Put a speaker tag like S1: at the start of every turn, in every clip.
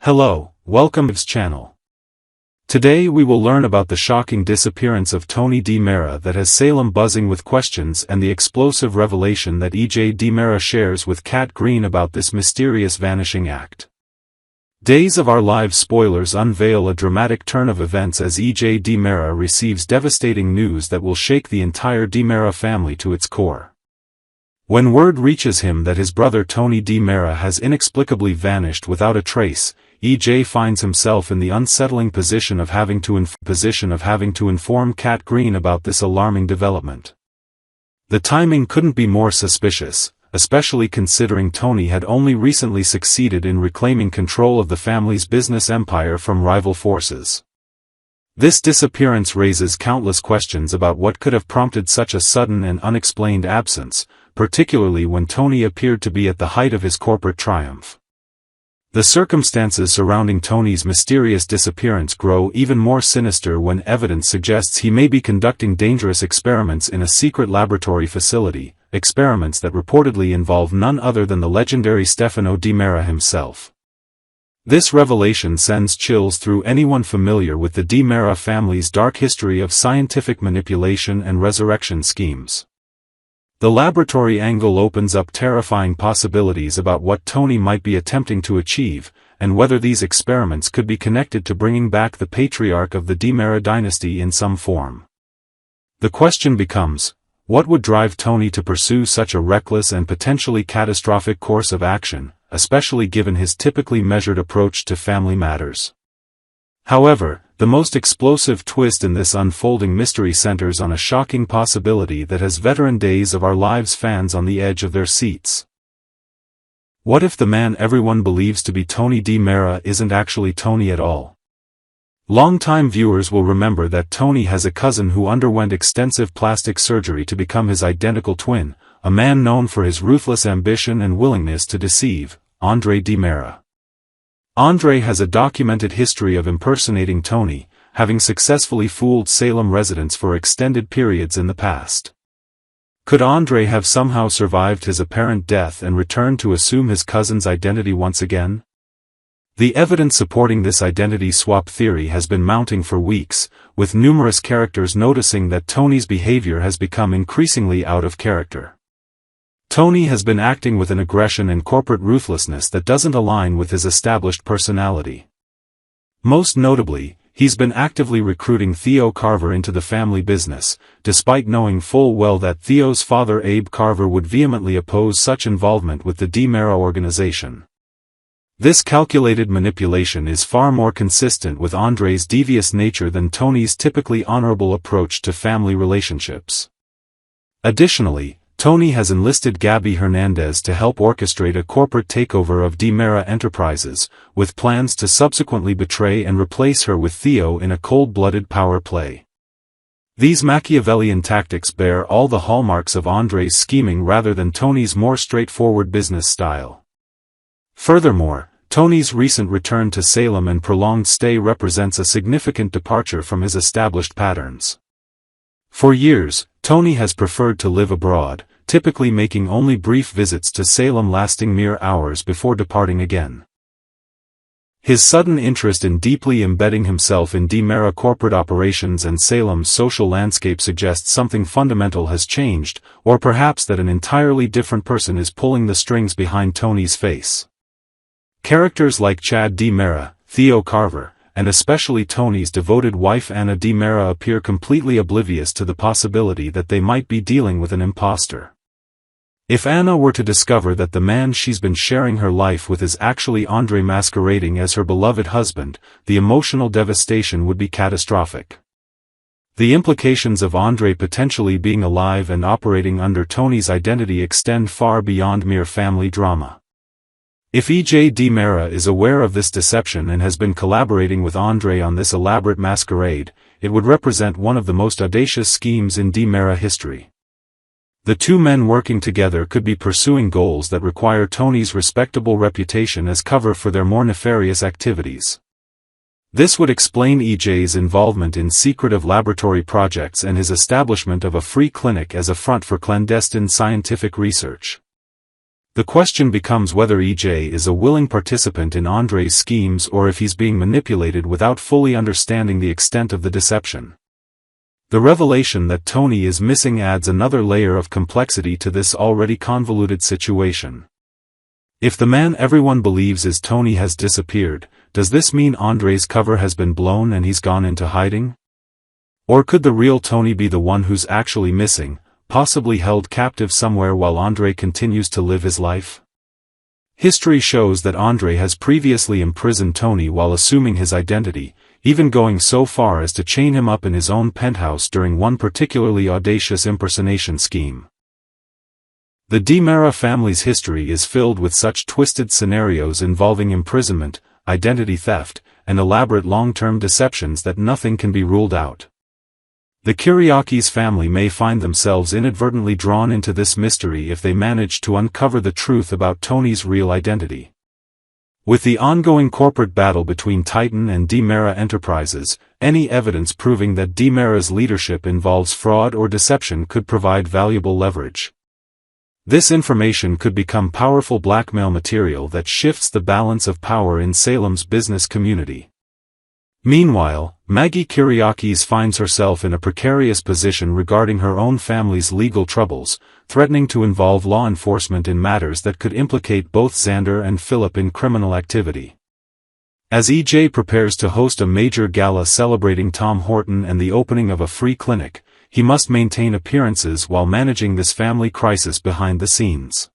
S1: Hello, welcome to this channel. Today we will learn about the shocking disappearance of Tony DiMera that has Salem buzzing with questions and the explosive revelation that DiMera shares with Cat Green about this mysterious vanishing act. Days of Our Lives spoilers unveil a dramatic turn of events as DiMera receives devastating news that will shake the entire DiMera family to its core. When word reaches him that his brother Tony DiMera has inexplicably vanished without a trace, finds himself in the unsettling position of having to inform Cat Green about this alarming development. The timing couldn't be more suspicious, especially considering Tony had only recently succeeded in reclaiming control of the family's business empire from rival forces. This disappearance raises countless questions about what could have prompted such a sudden and unexplained absence, particularly when Tony appeared to be at the height of his corporate triumph. The circumstances surrounding Tony's mysterious disappearance grow even more sinister when evidence suggests he may be conducting dangerous experiments in a secret laboratory facility, experiments that reportedly involve none other than the legendary Stefano DiMera himself. This revelation sends chills through anyone familiar with the DiMera family's dark history of scientific manipulation and resurrection schemes. The laboratory angle opens up terrifying possibilities about what Tony might be attempting to achieve, and whether these experiments could be connected to bringing back the patriarch of the DiMera dynasty in some form. The question becomes, what would drive Tony to pursue such a reckless and potentially catastrophic course of action, especially given his typically measured approach to family matters? However, the most explosive twist in this unfolding mystery centers on a shocking possibility that has veteran Days of Our Lives fans on the edge of their seats. What if the man everyone believes to be Tony DiMera isn't actually Tony at all? Longtime viewers will remember that Tony has a cousin who underwent extensive plastic surgery to become his identical twin, a man known for his ruthless ambition and willingness to deceive, Andre DiMera. Andre has a documented history of impersonating Tony, having successfully fooled Salem residents for extended periods in the past. Could Andre have somehow survived his apparent death and returned to assume his cousin's identity once again? The evidence supporting this identity swap theory has been mounting for weeks, with numerous characters noticing that Tony's behavior has become increasingly out of character. Tony has been acting with an aggression and corporate ruthlessness that doesn't align with his established personality. Most notably, he's been actively recruiting Theo Carver into the family business, despite knowing full well that Theo's father Abe Carver would vehemently oppose such involvement with the DiMera organization. This calculated manipulation is far more consistent with Andre's devious nature than Tony's typically honorable approach to family relationships. Additionally, Tony has enlisted Gabby Hernandez to help orchestrate a corporate takeover of DiMera Enterprises, with plans to subsequently betray and replace her with Theo in a cold-blooded power play. These Machiavellian tactics bear all the hallmarks of Andre's scheming rather than Tony's more straightforward business style. Furthermore, Tony's recent return to Salem and prolonged stay represents a significant departure from his established patterns. For years, Tony has preferred to live abroad, typically making only brief visits to Salem lasting mere hours before departing again. His sudden interest in deeply embedding himself in DiMera corporate operations and Salem's social landscape suggests something fundamental has changed, or perhaps that an entirely different person is pulling the strings behind Tony's face. Characters like Chad DiMera, Theo Carver, and especially Tony's devoted wife Anna DiMera appear completely oblivious to the possibility that they might be dealing with an impostor. If Anna were to discover that the man she's been sharing her life with is actually Andre masquerading as her beloved husband, the emotional devastation would be catastrophic. The implications of Andre potentially being alive and operating under Tony's identity extend far beyond mere family drama. If DiMera is aware of this deception and has been collaborating with Andre on this elaborate masquerade, it would represent one of the most audacious schemes in DiMera history. The two men working together could be pursuing goals that require Tony's respectable reputation as cover for their more nefarious activities. This would explain EJ's involvement in secretive laboratory projects and his establishment of a free clinic as a front for clandestine scientific research. The question becomes whether EJ is a willing participant in Andre's schemes or if he's being manipulated without fully understanding the extent of the deception. The revelation that Tony is missing adds another layer of complexity to this already convoluted situation. If the man everyone believes is Tony has disappeared, does this mean Andre's cover has been blown and he's gone into hiding? Or could the real Tony be the one who's actually missing, possibly held captive somewhere while Andre continues to live his life? History shows that Andre has previously imprisoned Tony while assuming his identity, even going so far as to chain him up in his own penthouse during one particularly audacious impersonation scheme. The DiMera family's history is filled with such twisted scenarios involving imprisonment, identity theft, and elaborate long-term deceptions that nothing can be ruled out. The Kyriakis family may find themselves inadvertently drawn into this mystery if they manage to uncover the truth about Tony's real identity. With the ongoing corporate battle between Titan and DiMera Enterprises, any evidence proving that DiMera's leadership involves fraud or deception could provide valuable leverage. This information could become powerful blackmail material that shifts the balance of power in Salem's business community. Meanwhile, Maggie Kyriakis finds herself in a precarious position regarding her own family's legal troubles, threatening to involve law enforcement in matters that could implicate both Xander and Philip in criminal activity. As EJ prepares to host a major gala celebrating Tom Horton and the opening of a free clinic, he must maintain appearances while managing this family crisis behind the scenes.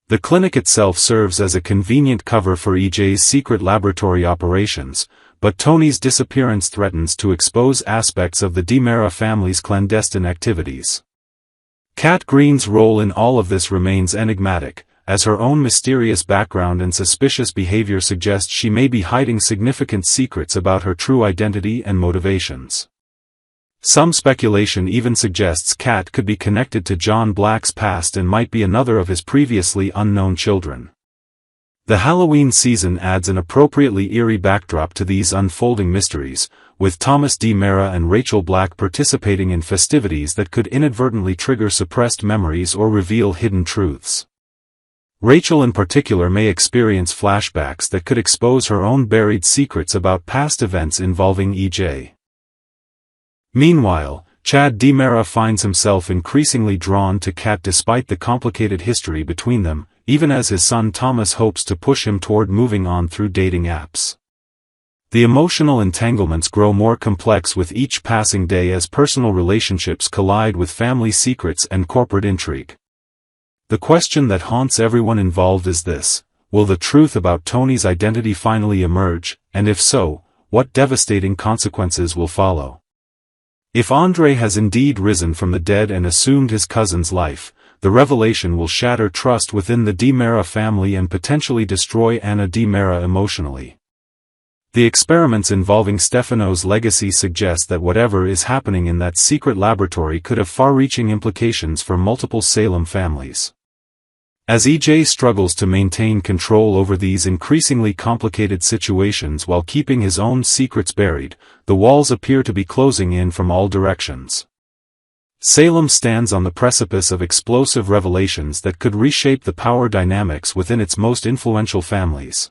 S1: The clinic itself serves as a convenient cover for EJ's secret laboratory operations, but Tony's disappearance threatens to expose aspects of the DiMera family's clandestine activities. Kat Green's role in all of this remains enigmatic, as her own mysterious background and suspicious behavior suggest she may be hiding significant secrets about her true identity and motivations. Some speculation even suggests Kat could be connected to John Black's past and might be another of his previously unknown children. The Halloween season adds an appropriately eerie backdrop to these unfolding mysteries, with Thomas DiMera and Rachel Black participating in festivities that could inadvertently trigger suppressed memories or reveal hidden truths. Rachel in particular may experience flashbacks that could expose her own buried secrets about past events involving EJ. Meanwhile, Chad DiMera finds himself increasingly drawn to Kat despite the complicated history between them, even as his son Thomas hopes to push him toward moving on through dating apps. The emotional entanglements grow more complex with each passing day as personal relationships collide with family secrets and corporate intrigue. The question that haunts everyone involved is this: will the truth about Tony's identity finally emerge, and if so, what devastating consequences will follow? If Andre has indeed risen from the dead and assumed his cousin's life, the revelation will shatter trust within the DiMera family and potentially destroy Anna DiMera emotionally. The experiments involving Stefano's legacy suggest that whatever is happening in that secret laboratory could have far-reaching implications for multiple Salem families. As EJ struggles to maintain control over these increasingly complicated situations while keeping his own secrets buried, the walls appear to be closing in from all directions. Salem stands on the precipice of explosive revelations that could reshape the power dynamics within its most influential families.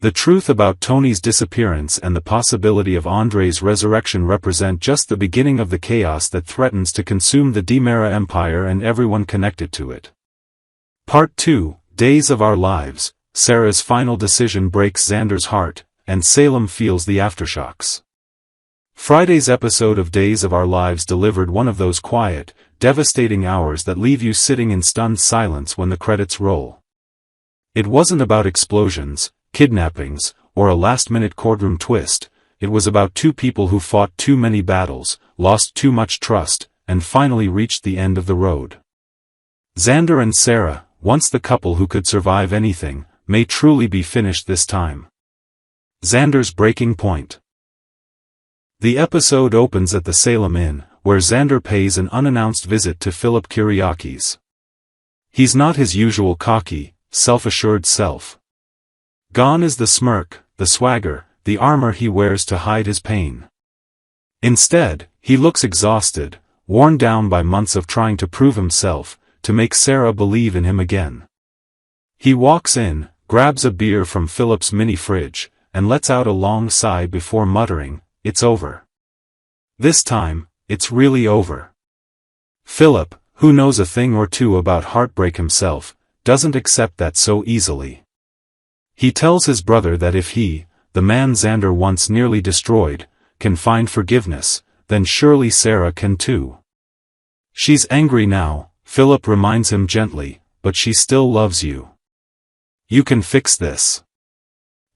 S1: The truth about Tony's disappearance and the possibility of Andre's resurrection represent just the beginning of the chaos that threatens to consume the DiMera empire and everyone connected to it. Part 2, Days of Our Lives. Sarah's final decision breaks Xander's heart, and Salem feels the aftershocks. Friday's episode of Days of Our Lives delivered one of those quiet, devastating hours that leave you sitting in stunned silence when the credits roll. It wasn't about explosions, kidnappings, or a last-minute courtroom twist. It was about two people who fought too many battles, lost too much trust, and finally reached the end of the road. Xander and Sarah, once the couple who could survive anything, may truly be finished this time. Xander's breaking point. The episode opens at the Salem Inn, where Xander pays an unannounced visit to Philip Kyriakis. He's not his usual cocky, self-assured self. Gone is the smirk, the swagger, the armor he wears to hide his pain. Instead, he looks exhausted, worn down by months of trying to prove himself, to make Sarah believe in him again. He walks in, grabs a beer from Philip's mini fridge, and lets out a long sigh before muttering, "It's over. This time, it's really over." Philip, who knows a thing or two about heartbreak himself, doesn't accept that so easily. He tells his brother that if he, the man Xander once nearly destroyed, can find forgiveness, then surely Sarah can too. "She's angry now," Philip reminds him gently, "but she still loves you. You can fix this."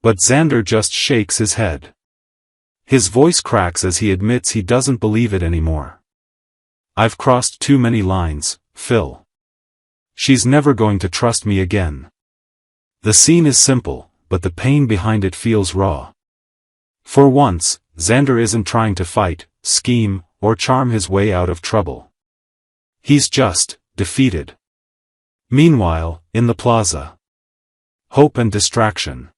S1: But Xander just shakes his head. His voice cracks as he admits he doesn't believe it anymore. "I've crossed too many lines, Phil. She's never going to trust me again." The scene is simple, but the pain behind it feels raw. For once, Xander isn't trying to fight, scheme, or charm his way out of trouble. He's just defeated. Meanwhile, in the plaza. Hope and distraction.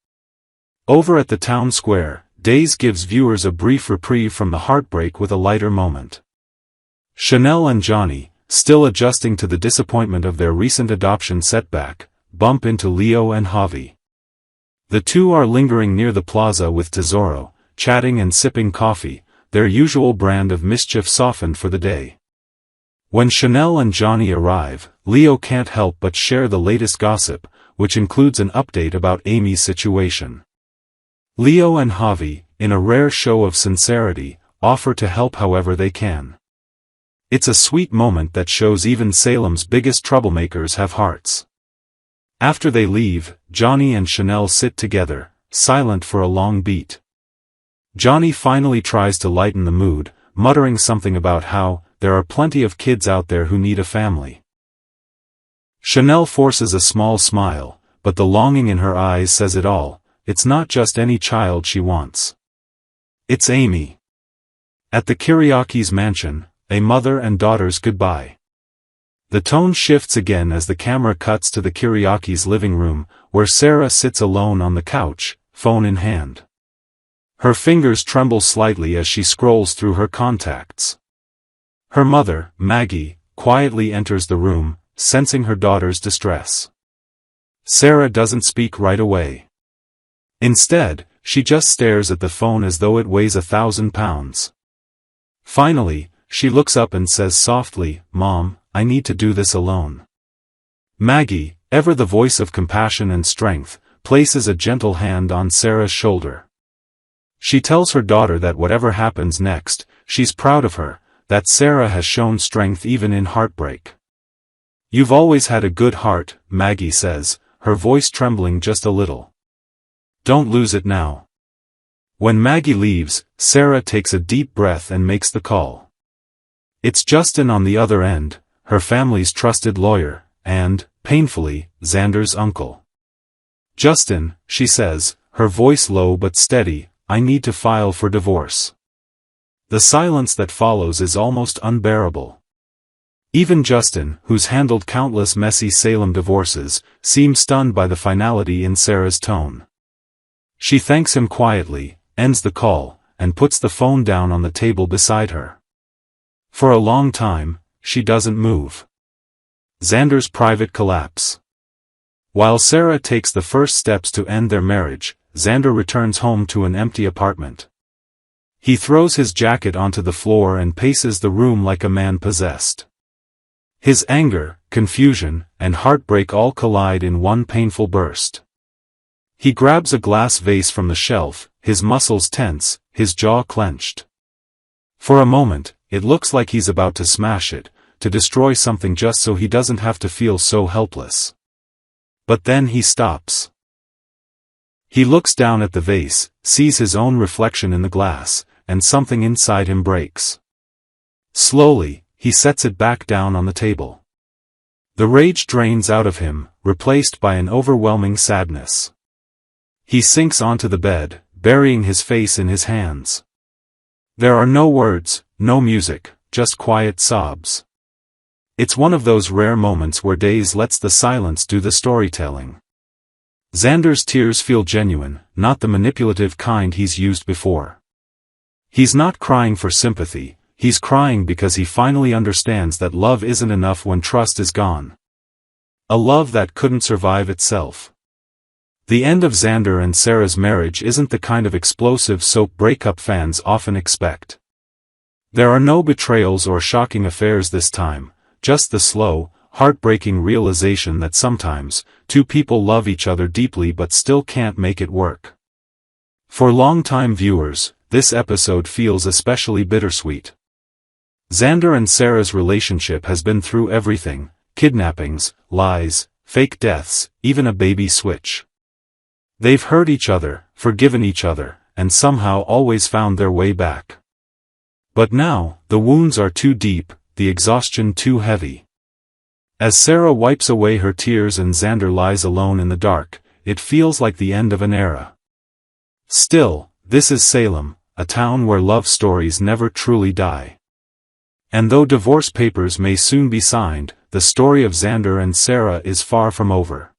S1: Over at the town square, Days gives viewers a brief reprieve from the heartbreak with a lighter moment. Chanel and Johnny, still adjusting to the disappointment of their recent adoption setback, bump into Leo and Javi. The two are lingering near the plaza with Tesoro, chatting and sipping coffee, their usual brand of mischief softened for the day. When Chanel and Johnny arrive, Leo can't help but share the latest gossip, which includes an update about Amy's situation. Leo and Javi, in a rare show of sincerity, offer to help however they can. It's a sweet moment that shows even Salem's biggest troublemakers have hearts. After they leave, Johnny and Chanel sit together, silent for a long beat. Johnny finally tries to lighten the mood, muttering something about how there are plenty of kids out there who need a family. Chanel forces a small smile, but the longing in her eyes says it all. It's not just any child she wants. It's Amy. At the Kiriakis' mansion, a mother and daughter's goodbye. The tone shifts again as the camera cuts to the Kiriakis' living room, where Sarah sits alone on the couch, phone in hand. Her fingers tremble slightly as she scrolls through her contacts. Her mother, Maggie, quietly enters the room, sensing her daughter's distress. Sarah doesn't speak right away. Instead, she just stares at the phone as though it weighs 1,000 pounds. Finally, she looks up and says softly, "Mom, I need to do this alone." Maggie, ever the voice of compassion and strength, places a gentle hand on Sarah's shoulder. She tells her daughter that whatever happens next, she's proud of her, that Sarah has shown strength even in heartbreak. "You've always had a good heart," Maggie says, her voice trembling just a little. "Don't lose it now." When Maggie leaves, Sarah takes a deep breath and makes the call. It's Justin on the other end, her family's trusted lawyer, and, painfully, Xander's uncle. "Justin," she says, her voice low but steady, "I need to file for divorce." The silence that follows is almost unbearable. Even Justin, who's handled countless messy Salem divorces, seems stunned by the finality in Sarah's tone. She thanks him quietly, ends the call, and puts the phone down on the table beside her. For a long time, she doesn't move. Xander's private collapse. While Sarah takes the first steps to end their marriage, Xander returns home to an empty apartment. He throws his jacket onto the floor and paces the room like a man possessed. His anger, confusion, and heartbreak all collide in one painful burst. He grabs a glass vase from the shelf, his muscles tense, his jaw clenched. For a moment, it looks like he's about to smash it, to destroy something just so he doesn't have to feel so helpless. But then he stops. He looks down at the vase, sees his own reflection in the glass, and something inside him breaks. Slowly, he sets it back down on the table. The rage drains out of him, replaced by an overwhelming sadness. He sinks onto the bed, burying his face in his hands. There are no words, no music, just quiet sobs. It's one of those rare moments where Days lets the silence do the storytelling. Xander's tears feel genuine, not the manipulative kind he's used before. He's not crying for sympathy, he's crying because he finally understands that love isn't enough when trust is gone. A love that couldn't survive itself. The end of Xander and Sarah's marriage isn't the kind of explosive soap breakup fans often expect. There are no betrayals or shocking affairs this time, just the slow, heartbreaking realization that sometimes, two people love each other deeply but still can't make it work. For long-time viewers, this episode feels especially bittersweet. Xander and Sarah's relationship has been through everything: kidnappings, lies, fake deaths, even a baby switch. They've hurt each other, forgiven each other, and somehow always found their way back. But now, the wounds are too deep, the exhaustion too heavy. As Sarah wipes away her tears and Xander lies alone in the dark, it feels like the end of an era. Still, this is Salem, a town where love stories never truly die. And though divorce papers may soon be signed, the story of Xander and Sarah is far from over.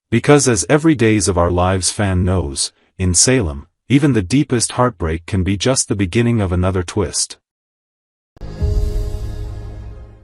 S1: Because as Every Days of Our Lives fan knows, in Salem, even the deepest heartbreak can be just the beginning of another twist.